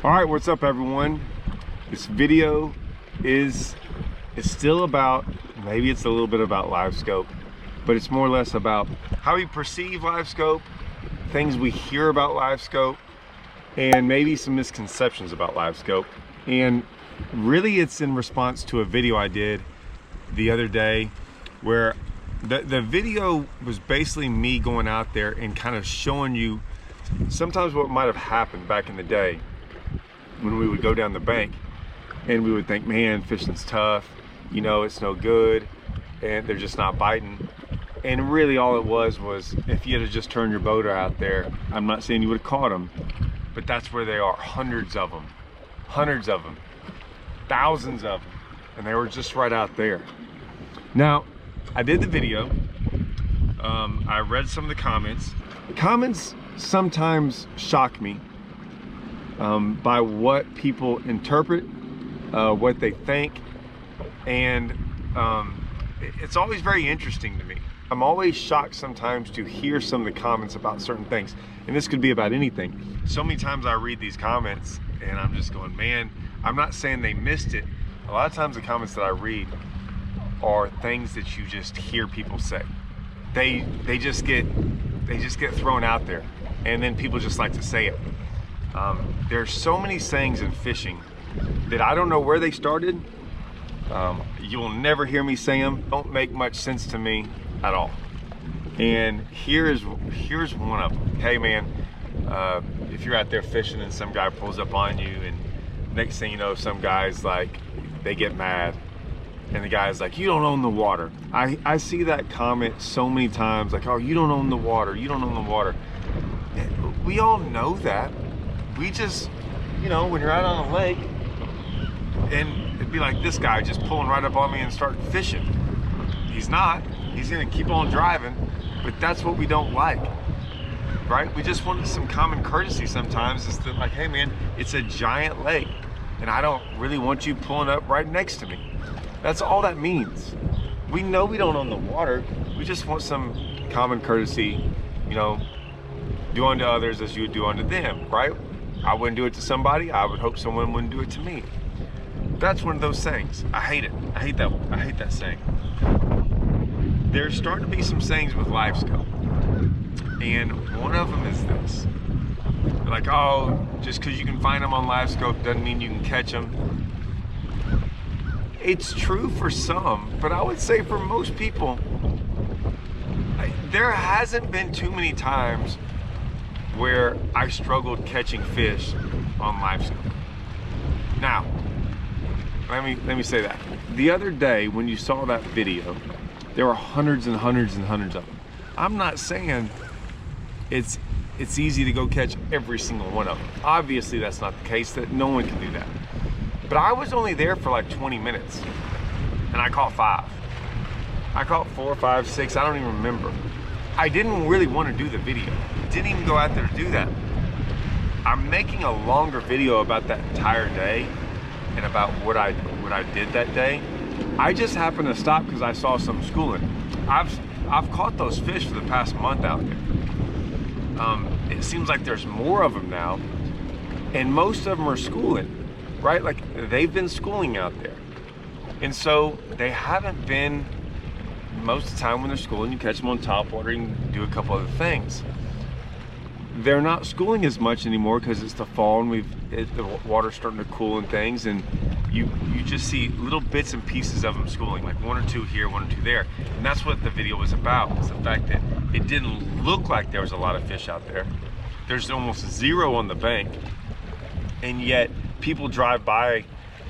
All right, what's up everyone? This video is still about, maybe it's a little bit about LiveScope, but it's more or less about how we perceive LiveScope, things we hear about LiveScope, and maybe some misconceptions about LiveScope. And really it's in response to a video I did the other day where the video was basically me going out there and kind of showing you sometimes what might have happened back in the day when we would go down the bank and we would think, man, fishing's tough, you know, it's no good, and they're just not biting. And really all it was if you had just turned your boat out there, I'm not saying you would have caught them, but that's where they are, hundreds of them, thousands of them, and they were just right out there. Now, I did the video, I read some of the comments. Comments sometimes shock me by what people interpret, what they think, and it's always very interesting to me. I'm always shocked sometimes to hear some of the comments about certain things, and this could be about anything. So many times I read these comments and I'm just going, man, I'm not saying they missed it. A lot of times the comments that I read are things that you just hear people say. They just get thrown out there, and then people just like to say it. There's so many sayings in fishing that I don't know where they started. You will never hear me say them. Don't make much sense to me at all. And here's one of them. Hey man, if you're out there fishing and some guy pulls up on you, and next thing you know, some guys like, they get mad, and the guy's like, you don't own the water. I see that comment so many times, like, oh, you don't own the water, you don't own the water. We all know that. We just, you know, when you're out on a lake, and it'd be like this guy just pulling right up on me and start fishing. He's not. He's gonna keep on driving, but that's what we don't like, right? We just want some common courtesy sometimes. It's like, hey man, it's a giant lake, and I don't really want you pulling up right next to me. That's all that means. We know we don't own the water. We just want some common courtesy, you know, do unto others as you would do unto them, right? I wouldn't do it to somebody, I would hope someone wouldn't do it to me. That's one of those sayings. I hate it. I hate that one. I hate that saying. There's starting to be some sayings with LiveScope, and one of them is this. They're like, oh, just because you can find them on LiveScope doesn't mean you can catch them. It's true for some, but I would say for most people, there hasn't been too many times where I struggled catching fish on LiveScope. Now, let me say that. The other day when you saw that video, there were hundreds and hundreds and hundreds of them. I'm not saying it's easy to go catch every single one of them. Obviously that's not the case, that no one can do that. But I was only there for like 20 minutes and I caught 5. I caught 4, 5, 6, I don't even remember. I didn't really want to do the video. Didn't even go out there to do that. I'm making a longer video about that entire day and about what I did that day. I just happened to stop because I saw some schooling. I've caught those fish for the past month out there. It seems like there's more of them now, and most of them are schooling, right? Like they've been schooling out there, and so they haven't been. Most of the time when they're schooling, you catch them on top water and do a couple other things. They're not schooling as much anymore because it's the fall and the water's starting to cool and things, and you just see little bits and pieces of them schooling, like 1 or 2 here, 1 or 2 there. And that's what the video was about, was the fact that it didn't look like there was a lot of fish out there. There's almost 0 on the bank, and yet people drive by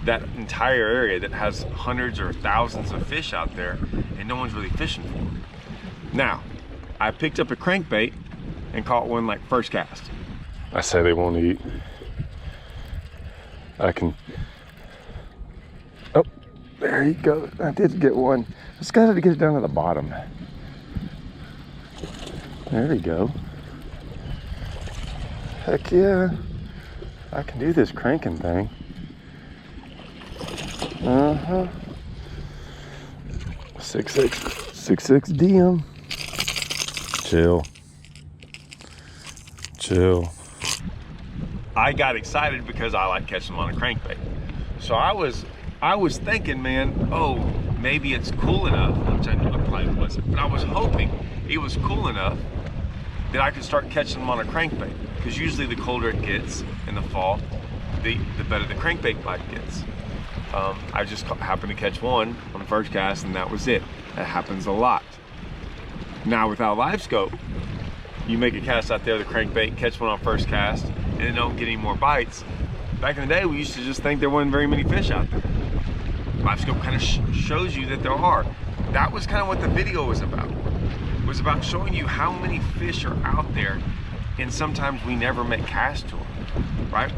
that entire area that has hundreds or thousands of fish out there, and no one's really fishing for them. Now, I picked up a crankbait and caught one like first cast. I say they won't eat. I can, oh, there you go. I did get one. Just got to get it down to the bottom. There we go. Heck yeah, I can do this cranking thing. Uh-huh. 6'6" DM. Chill. I got excited because I like catching them on a crankbait. So I was thinking, man, oh, maybe it's cool enough, which I know it probably wasn't, but I was hoping it was cool enough that I could start catching them on a crankbait. Because usually the colder it gets in the fall, the better the crankbait bite gets. I just happened to catch one on the first cast, and that was it. That happens a lot. Now without LiveScope, you make a cast out there, the crankbait, catch one on first cast, and then don't get any more bites. Back in the day, we used to just think there weren't very many fish out there. LiveScope kind of shows you that there are. That was kind of what the video was about. It was about showing you how many fish are out there, and sometimes we never make cast to them, right?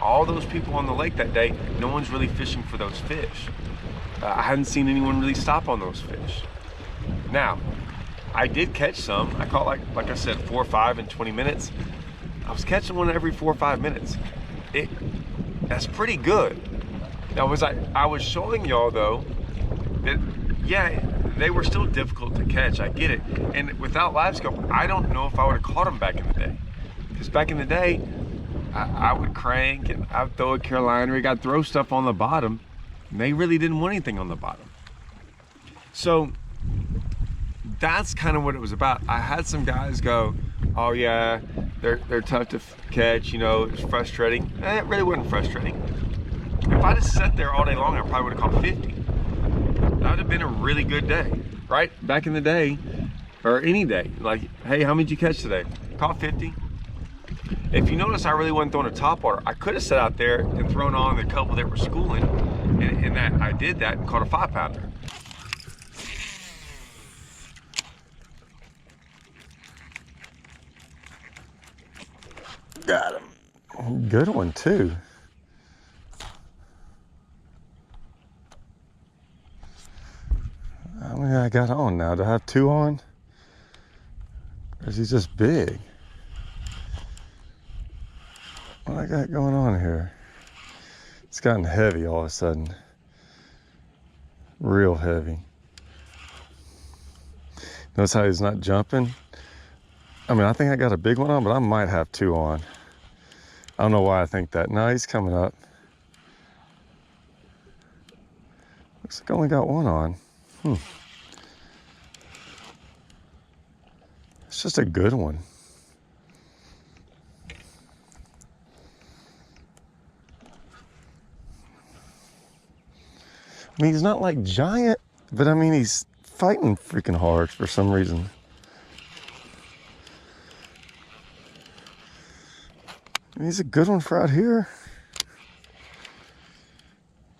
All those people on the lake that day, no one's really fishing for those fish. I hadn't seen anyone really stop on those fish. Now, I did catch some. I caught like I said, 4 or 5 in 20 minutes. I was catching one every 4 or 5 minutes. That's pretty good. Now, I was showing y'all though that, yeah, they were still difficult to catch. I get it. And without LiveScope, I don't know if I would have caught them back in the day. Because back in the day, I would crank and I'd throw a Carolina rig, I'd throw stuff on the bottom, and they really didn't want anything on the bottom. So that's kind of what it was about. I had some guys go, oh yeah, they're tough to catch, you know, it's frustrating. It really wasn't frustrating. If I just sat there all day long, I probably would have caught 50. That would have been a really good day, right? Back in the day, or any day, like, hey, how many did you catch today? Caught 50. If you notice, I really wasn't throwing a topwater. I could have sat out there and thrown on the couple that were schooling, and that I did that and caught a 5-pounder. Got him. Good one too. How many I got on now? Do I have 2 on? Or is he just big? What I got going on here? It's gotten heavy all of a sudden. Real heavy. Notice how he's not jumping? I mean, I think I got a big one on, but I might have 2 on. I don't know why I think that. No, he's coming up. Looks like I only got 1 on. It's just a good one. I mean, he's not like giant, but I mean, he's fighting freaking hard for some reason. I mean, he's a good one for out here.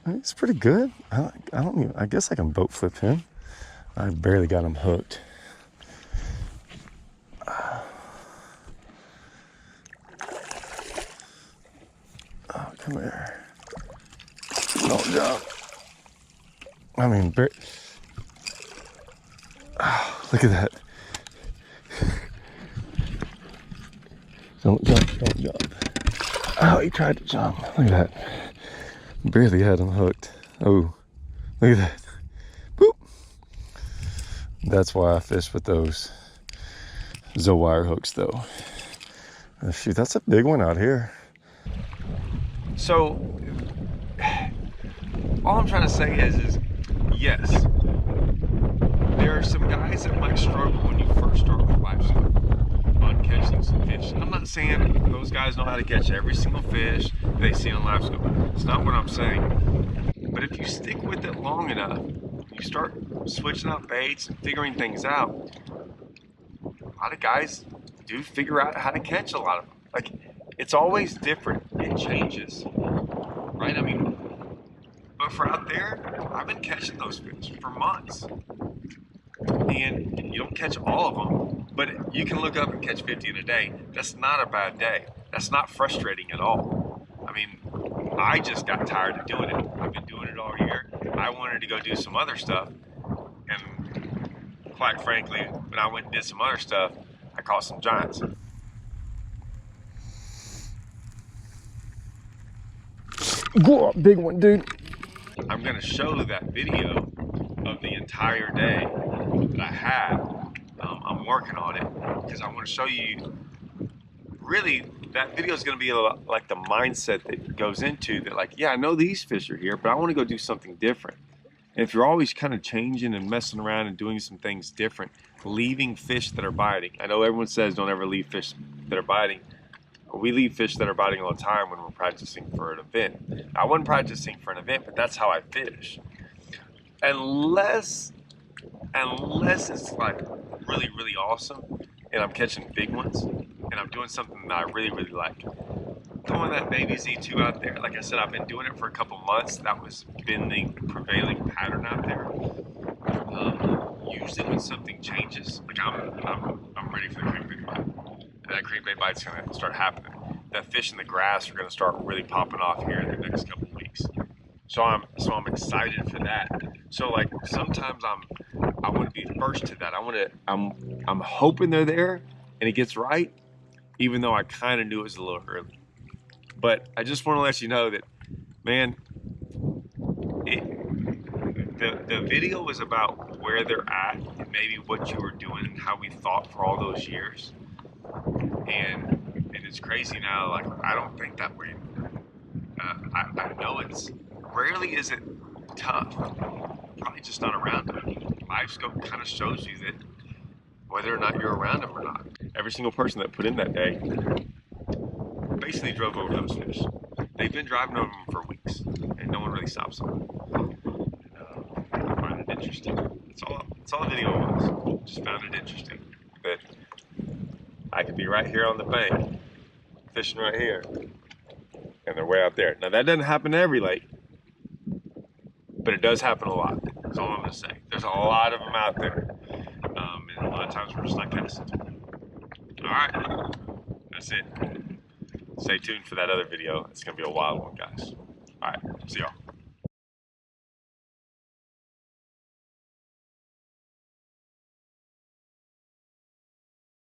I mean, he's pretty good. I guess I can boat flip him. I barely got him hooked. Oh, come here. Don't jump. I mean, oh, look at that. Don't jump, don't jump. Oh, he tried to jump. Look at that. Barely had him hooked. Oh, look at that. Boop. That's why I fish with those wire hooks though. Oh, shoot, that's a big one out here. So, all I'm trying to say is yes, there are some guys that might struggle when you first start with LiveScope on catching some fish. I'm not saying those guys know how to catch every single fish they see on LiveScope. It's not what I'm saying. But if you stick with it long enough, you start switching out baits and figuring things out, a lot of guys do figure out how to catch a lot of them. Like, it's always different. It changes, right? I mean, but for out there, I've been catching those fish for months. And you don't catch all of them, but you can look up and catch 50 in a day. That's not a bad day. That's not frustrating at all. I mean, I just got tired of doing it. I've been doing it all year. I wanted to go do some other stuff. And quite frankly, when I went and did some other stuff, I caught some giants. Whoa, big one, dude. I'm gonna show that video of the entire day that I had. I'm working on it because I want to show you really that video is going to be a lot like the mindset that goes into that, like, yeah, I know these fish are here, but I want to go do something different. And if you're always kind of changing and messing around and doing some things different, leaving fish that are biting. I know everyone says don't ever leave fish that are biting. We leave fish that are biting all the time when we're practicing for an event. I wasn't practicing for an event, but that's how I fish. Unless it's like really, really awesome and I'm catching big ones and I'm doing something that I really, really like. Throwing that baby Z2 out there, like I said, I've been doing it for a couple months. That was been the prevailing pattern out there. Usually when something changes, like I'm ready for the crankbait bite. And that crankbait bite's gonna start happening. That fish in the grass are gonna start really popping off here in the next couple of weeks. So I'm excited for that. So like sometimes I want to be first to that. I'm hoping they're there and it gets right, even though I kind of knew it was a little early. But I just want to let you know that, man, the video was about where they're at and maybe what you were doing and how we thought for all those years. And it's crazy now. Like I don't think that way. I know it's rarely is it tough. Probably just not around them. LiveScope kind of shows you that whether or not you're around them or not. Every single person that put in that day basically drove over those fish. They've been driving over them for weeks, and no one really stops them. I find it interesting. That's all the video was. Just found it interesting that I could be right here on the bank, fishing right here, and they're way out there. Now that doesn't happen to every lake, but it does happen a lot. That's all I'm gonna say. There's a lot of them out there, and a lot of times we're just not casting. All right, that's it. Stay tuned for that other video. It's gonna be a wild one, guys. All right, see y'all.